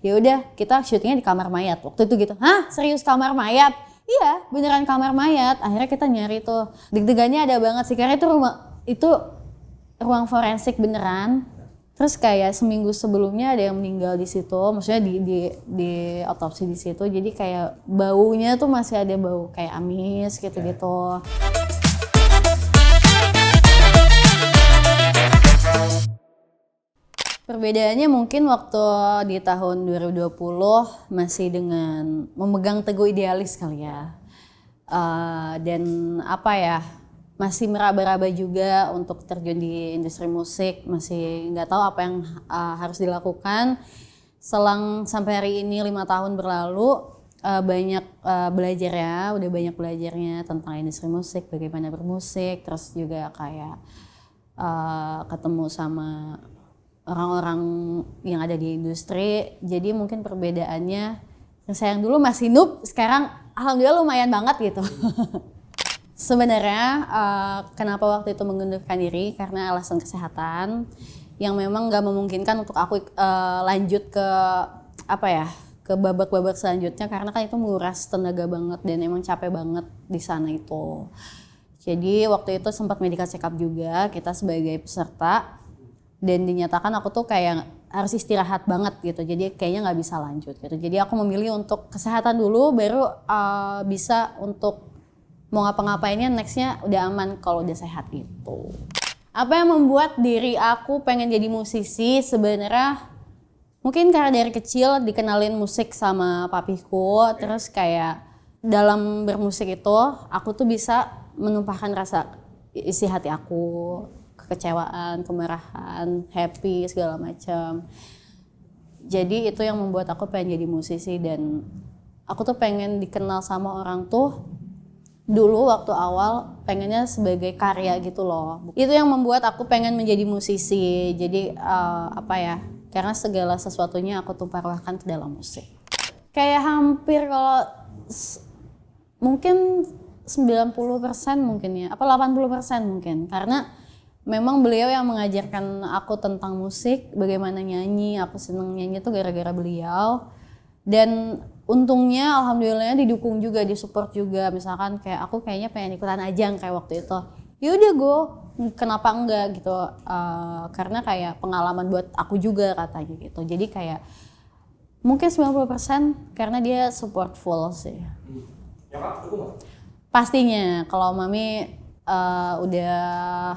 ya udah kita syutingnya di kamar mayat waktu itu gitu. Hah, serius kamar mayat? Iya, beneran kamar mayat. Akhirnya kita nyari tuh. Deg-degannya ada banget sih karena itu ruang forensik beneran. Terus kayak seminggu sebelumnya ada yang meninggal di situ, maksudnya di otopsi di situ. Jadi kayak baunya tuh masih ada bau kayak amis gitu-gitu. Perbedaannya mungkin waktu di tahun 2020 masih dengan memegang teguh idealis kali ya. Dan apa ya, masih meraba-raba juga untuk terjun di industri musik, masih nggak tahu apa yang harus dilakukan. Selang sampai hari ini 5 tahun berlalu, banyak belajar ya, udah banyak belajarnya tentang industri musik, bagaimana bermusik, terus juga kayak ketemu sama orang-orang yang ada di industri. Jadi mungkin perbedaannya, yang saya yang dulu masih noob, sekarang alhamdulillah lumayan banget gitu. Sebenarnya kenapa waktu itu mengundurkan diri karena alasan kesehatan yang memang gak memungkinkan untuk aku lanjut ke ke babak-babak selanjutnya, karena kan itu menguras tenaga banget dan emang capek banget di sana itu. Jadi waktu itu sempat medical check up juga kita sebagai peserta, dan dinyatakan aku tuh kayak harus istirahat banget gitu, jadi kayaknya nggak bisa lanjut gitu. Jadi aku memilih untuk kesehatan dulu, baru bisa untuk mau ngapa-ngapainnya nextnya udah aman kalau udah sehat gitu. Apa yang membuat diri aku pengen jadi musisi? Sebenarnya mungkin karena dari kecil dikenalin musik sama papiku, terus kayak dalam bermusik itu aku tuh bisa menumpahkan rasa isi hati aku, kekecewaan, kemarahan, happy, segala macam. Jadi itu yang membuat aku pengen jadi musisi, dan aku tuh pengen dikenal sama orang tuh dulu waktu awal pengennya sebagai karya gitu loh. Itu yang membuat aku pengen menjadi musisi. Jadi karena segala sesuatunya aku tumpahkan ke dalam musik. Kayak hampir kalau mungkin 90% mungkin ya, apa 80% mungkin, karena memang beliau yang mengajarkan aku tentang musik, bagaimana nyanyi. Aku seneng nyanyi tuh gara-gara beliau. Dan untungnya alhamdulillahnya didukung juga, disupport juga. Misalkan kayak aku kayaknya pengen ikutan ajang kayak waktu itu, yaudah go, kenapa enggak gitu. Karena kayak pengalaman buat aku juga katanya gitu. Jadi kayak mungkin 90% karena dia support full sih. Nyokap dukung nggak? Pastinya, kalau mami udah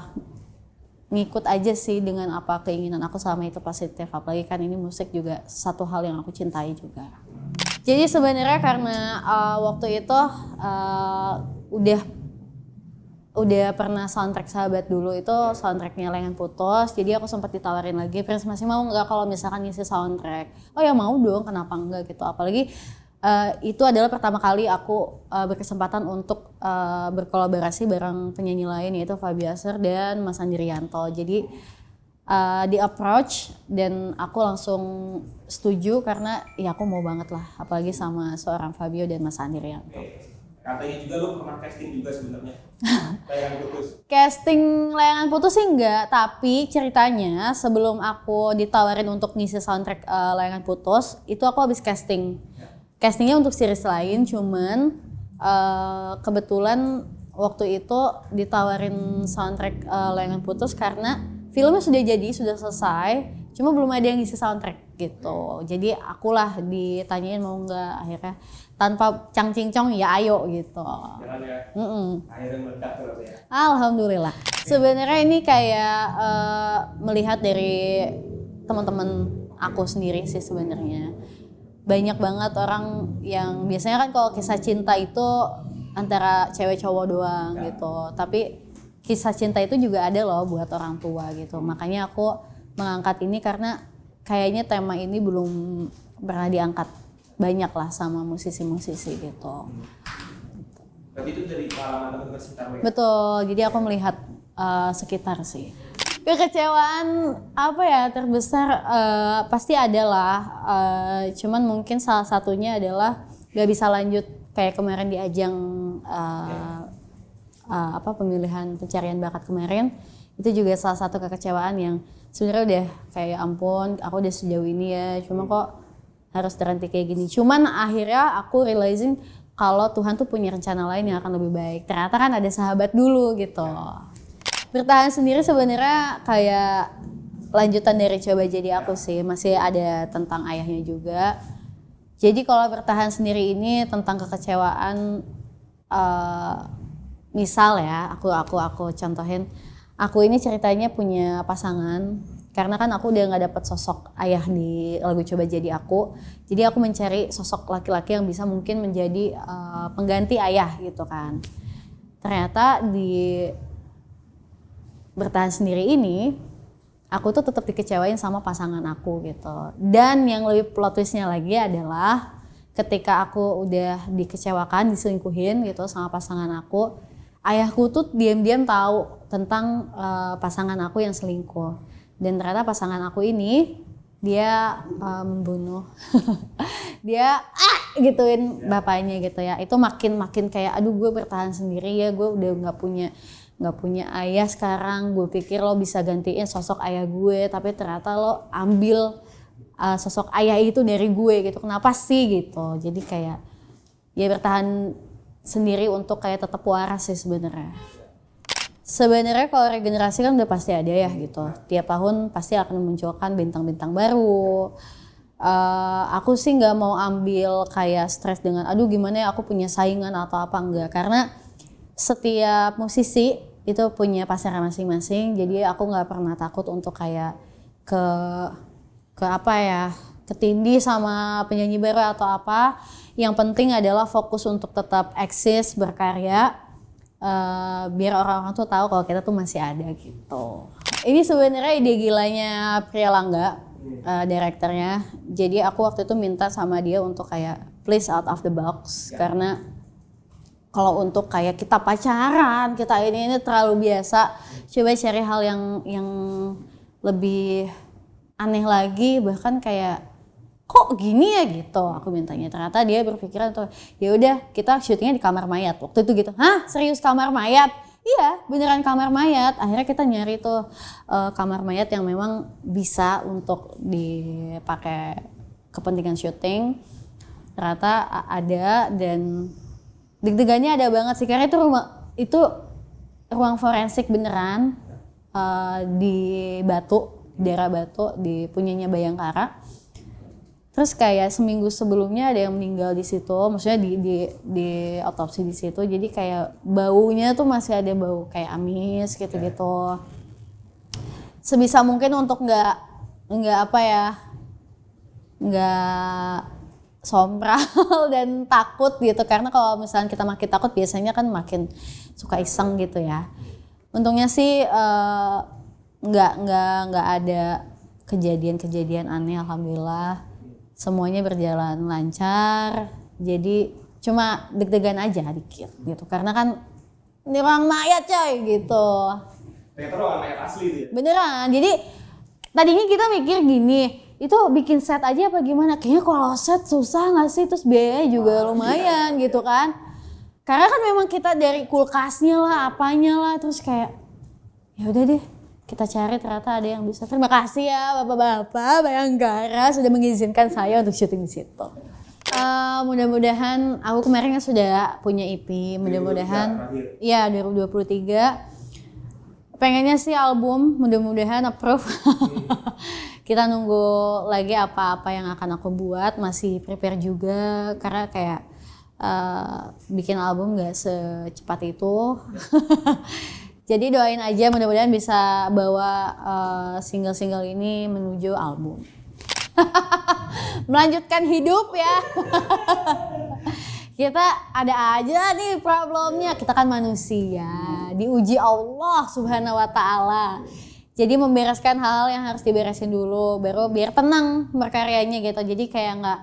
ngikut aja sih dengan apa keinginan aku selama itu positif. Apalagi kan ini musik juga satu hal yang aku cintai juga. Jadi sebenarnya karena waktu itu udah pernah soundtrack Sahabat dulu, itu soundtracknya Lengan Putus. Jadi aku sempat ditawarin lagi, Prince masih mau nggak kalau misalkan ngisi soundtrack? Oh ya mau dong, kenapa enggak gitu. Apalagi itu adalah pertama kali aku berkesempatan untuk berkolaborasi bareng penyanyi lain, yaitu Fabiaser dan Mas Andi Rianto. Jadi di approach dan aku langsung setuju karena ya aku mau banget lah, apalagi sama seorang Fabio dan Mas Andi Rianto. Katanya juga lo pernah casting juga sebenarnya. Layangan Putus. Casting Layangan Putus sih enggak, tapi ceritanya sebelum aku ditawarin untuk ngisi soundtrack Layangan Putus, itu aku habis casting. Castingnya untuk series lain, cuman kebetulan waktu itu ditawarin soundtrack Layangan Putus karena filmnya sudah jadi, sudah selesai, cuma belum ada yang ngisi soundtrack gitu. Jadi akulah ditanyain mau nggak, akhirnya tanpa cang-cincong ya ayo gitu. Jangan ya. Akhirnya meledak tuh ya. Alhamdulillah. Sebenarnya ini kayak melihat dari teman-teman aku sendiri sih sebenarnya. Banyak banget orang yang biasanya kan kalau kisah cinta itu antara cewek cowok doang gitu. Tapi kisah cinta itu juga ada loh buat orang tua gitu. Makanya aku mengangkat ini karena kayaknya tema ini belum pernah diangkat banyak lah sama musisi-musisi gitu. Berarti itu dari pengalaman teman-teman sekitar lo ya? Betul, jadi aku melihat sekitar sih. Kekecewaan apa ya terbesar pasti ada lah, cuman mungkin salah satunya adalah gak bisa lanjut kayak kemarin di ajang pemilihan pencarian bakat kemarin. Itu juga salah satu kekecewaan yang sebenarnya udah kayak ampun aku udah sejauh ini ya, cuma kok harus terhenti kayak gini. Cuman akhirnya aku realizing kalau Tuhan tuh punya rencana lain yang akan lebih baik. Ternyata kan ada sahabat dulu gitu. Bertahan sendiri sebenarnya kayak lanjutan dari coba jadi aku sih, masih ada tentang ayahnya juga. Jadi kalau bertahan sendiri ini tentang kekecewaan, misal ya, aku contohin, aku ini ceritanya punya pasangan, karena kan aku udah nggak dapet sosok ayah di lagu Coba Jadi Aku, jadi aku mencari sosok laki-laki yang bisa mungkin menjadi pengganti ayah gitu kan. Ternyata di bertahan sendiri ini, aku tuh tetap dikecewain sama pasangan aku gitu. Dan yang lebih plot twistnya lagi adalah ketika aku udah dikecewakan, diselingkuhin gitu sama pasangan aku, ayahku tuh diam-diam tahu tentang pasangan aku yang selingkuh. Dan ternyata pasangan aku ini dia membunuh, dia gituin bapaknya gitu ya. Itu makin kayak aduh gue bertahan sendiri ya, gue udah nggak punya ayah sekarang. Gue pikir lo bisa gantiin sosok ayah gue, tapi ternyata lo ambil sosok ayah itu dari gue gitu. Kenapa sih gitu? Jadi kayak ya bertahan sendiri untuk kayak tetap waras sih sebenarnya. Sebenarnya kalau regenerasi kan udah pasti ada ya gitu. Tiap tahun pasti akan memunculkan bintang-bintang baru. Aku sih nggak mau ambil kayak stres dengan aduh gimana ya aku punya saingan atau apa, enggak. Karena setiap musisi itu punya pasarnya masing-masing, jadi aku nggak pernah takut untuk kayak ke apa ya, ketindih sama penyanyi baru atau apa. Yang penting adalah fokus untuk tetap eksis berkarya, biar orang-orang tuh tahu kalau kita tuh masih ada gitu. Ini sebenarnya ide gilanya Priyalangga, direkturnya. Jadi aku waktu itu minta sama dia untuk kayak please out of the box, karena kalau untuk kayak kita pacaran, kita ini terlalu biasa. Coba cari hal yang lebih aneh lagi, bahkan kayak kok gini ya gitu. Aku mintanya, ternyata dia berpikiran tuh ya udah kita syutingnya di kamar mayat. Waktu itu gitu, hah serius kamar mayat? Iya beneran kamar mayat. Akhirnya kita nyari tuh kamar mayat yang memang bisa untuk dipakai kepentingan syuting. Ternyata ada, dan deg-degannya ada banget sih, karena itu ruang forensik beneran di Batu, daerah Batu, di punyanya Bayangkara. Terus kayak seminggu sebelumnya ada yang meninggal di situ, maksudnya di otopsi di situ. Jadi kayak baunya tuh masih ada bau kayak amis gitu-gitu. Sebisa mungkin untuk nggak apa ya, nggak sombral dan takut gitu, karena kalau misalnya kita makin takut biasanya kan makin suka iseng gitu ya. Untungnya sih nggak ada kejadian aneh, alhamdulillah semuanya berjalan lancar. Jadi cuma deg-degan aja dikit gitu, karena kan ini orang mayat coy gitu. Ternyata orang mayat asli dia. Beneran. Jadi tadinya kita mikir gini, itu bikin set aja apa gimana? Kayaknya kalau set susah nggak sih? Terus biayanya juga lumayan gitu kan? Karena kan memang kita dari kulkasnya lah, apanya lah, terus kayak ya udah deh kita cari, ternyata ada yang bisa. Terima kasih ya bapak-bapak Bayangkara sudah mengizinkan saya untuk syuting di situ. Mudah-mudahan aku kemarin kan sudah punya EP, mudah-mudahan ya 2023. Pengennya sih album, mudah-mudahan approve. Kita nunggu lagi apa-apa yang akan aku buat, masih prepare juga karena kayak bikin album gak secepat itu. Jadi doain aja mudah-mudahan bisa bawa single-single ini menuju album. Melanjutkan hidup ya. Kita ada aja nih problemnya, kita kan manusia, diuji Allah Subhanahu wa Ta'ala. Jadi membereskan hal yang harus diberesin dulu, baru biar tenang berkaryanya gitu. Jadi kayak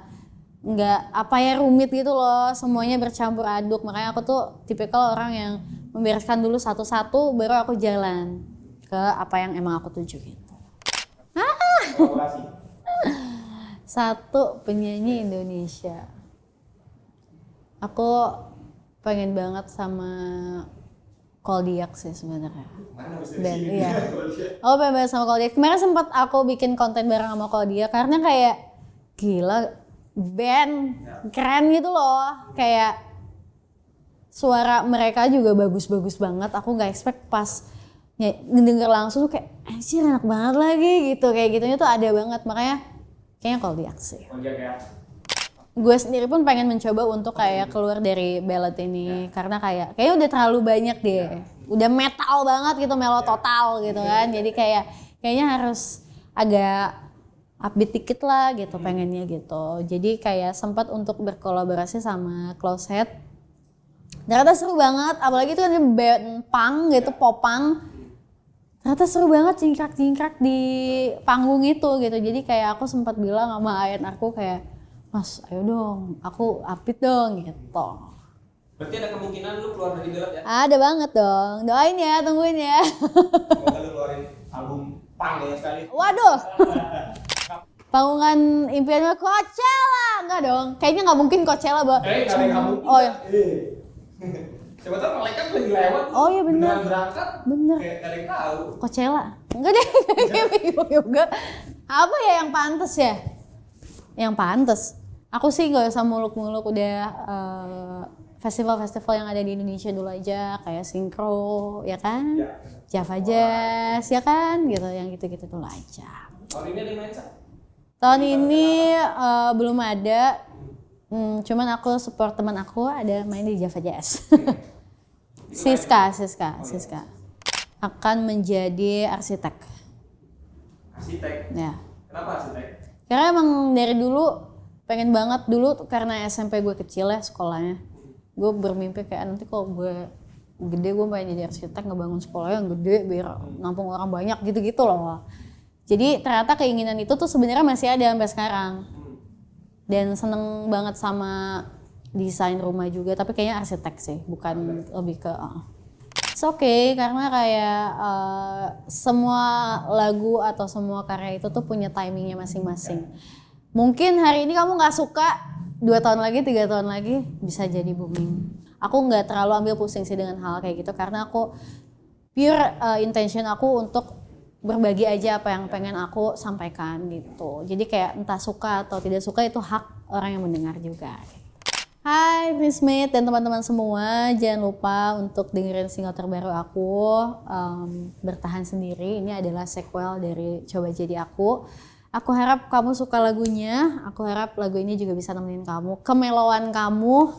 nggak apa ya, rumit gitu loh, semuanya bercampur aduk. Makanya aku tuh tipikal orang yang membereskan dulu satu-satu, baru aku jalan ke apa yang emang aku tuju gitu. Satu penyanyi Indonesia. Aku pengen banget sama Koldiak sih sebenarnya. Dan iya. Aku pengen banget sama Koldiak. Kemarin sempat aku bikin konten bareng sama Koldiak karena kayak gila, band keren gitu loh, kayak suara mereka juga bagus-bagus banget. Aku nggak expect pas ngedenger langsung tuh kayak anjir enak banget lagi gitu, kayak gitunya tuh ada banget. Makanya kayaknya kalau di aksi. Gue sendiri pun pengen mencoba untuk kayak keluar dari ballad ini karena kayaknya udah terlalu banyak deh, udah metal banget gitu, melo total gitu kan. Jadi kayaknya harus agak upbeat dikit lah gitu pengennya gitu. Jadi kayak sempat untuk berkolaborasi sama Closehead. Ternyata seru banget, apalagi itu kan band punk gitu, popang. Ternyata seru banget jingkrak-jingkrak di panggung itu gitu. Jadi kayak aku sempat bilang sama ayah aku kayak, Mas ayo dong, aku upbeat dong gitu. Berarti ada kemungkinan lu keluar dari ballad ya? Ada banget dong, doain ya, tungguin ya. Semoga lu keluarin album punk ya sekali. Waduh, panggungan impian gue Coachella, enggak dong, kayaknya nggak mungkin Coachella Nggak ada yang kamu. Oh ya. Coba tahu malaikat lagi lewat. Oh iya bener. Beneran berangkat. Bener. Kayak ada yang tahu. Coachella, enggak deh, kayak bingung juga. Apa ya yang pantas ya? Yang pantas. Aku sih nggak usah muluk-muluk, udah festival-festival yang ada di Indonesia dulu aja, kayak Syncro, ya kan? Ya. Java Jazz, ya kan? Gitu, yang gitu-gitu dulu aja. Tahun ini ada yang main Sa? Tahun ini belum ada, cuman aku support teman aku ada main di Java Jazz. Siska. Akan menjadi arsitek. Arsitek. Ya. Kenapa arsitek? Karena emang dari dulu pengen banget dulu karena SMP gue kecil ya sekolahnya. Gue bermimpi kayak nanti kalau gue gede gue pengen jadi arsitek, ngebangun sekolah yang gede biar nampung orang banyak gitu-gitu loh. Jadi ternyata keinginan itu tuh sebenarnya masih ada sampai sekarang. Dan seneng banget sama desain rumah juga, tapi kayaknya arsitek sih, bukan lebih ke it's okay, karena kayak semua lagu atau semua karya itu tuh punya timingnya masing-masing. Mungkin hari ini kamu nggak suka, 2 tahun lagi, 3 tahun lagi bisa jadi booming. Aku nggak terlalu ambil pusing sih dengan hal kayak gitu, karena aku pure intention aku untuk berbagi aja apa yang pengen aku sampaikan gitu. Jadi kayak entah suka atau tidak suka itu hak orang yang mendengar juga. Hai Prismate dan teman-teman semua, jangan lupa untuk dengerin single terbaru aku, Bertahan Sendiri. Ini adalah sequel dari Coba Jadi Aku. Aku harap kamu suka lagunya, aku harap lagu ini juga bisa nemenin kamu, kemelowan kamu,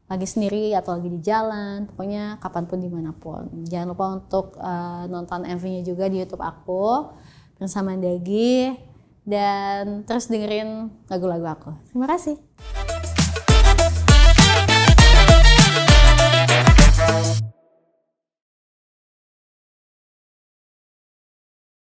lagi sendiri atau lagi di jalan, pokoknya kapanpun dimanapun. Jangan lupa untuk nonton MV-nya juga di YouTube aku, bersama Dagi, dan terus dengerin lagu-lagu aku. Terima kasih.